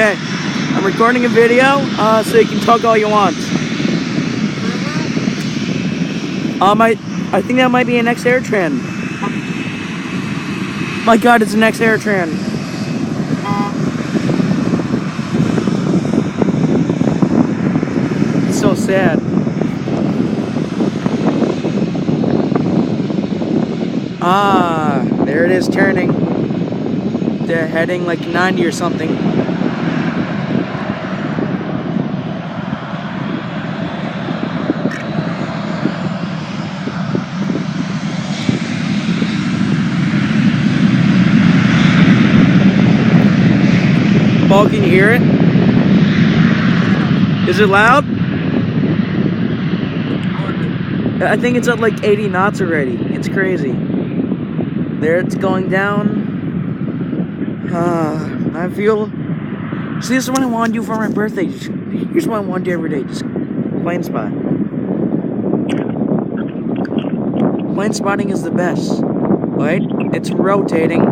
Okay, I'm recording a video, so you can talk all you want. I think that might be an X-Airtran. My God, it's an X-Airtran. It's so sad. There it is turning. They're heading like 90 or something. Paul, can you hear it? Is it loud? I think it's at like 80 knots already. It's crazy. There it's going down. I feel... See, this is what I want to do for my birthday. Here's what I want to do every day. Just plane spot. Plane spotting is the best. Right? It's rotating.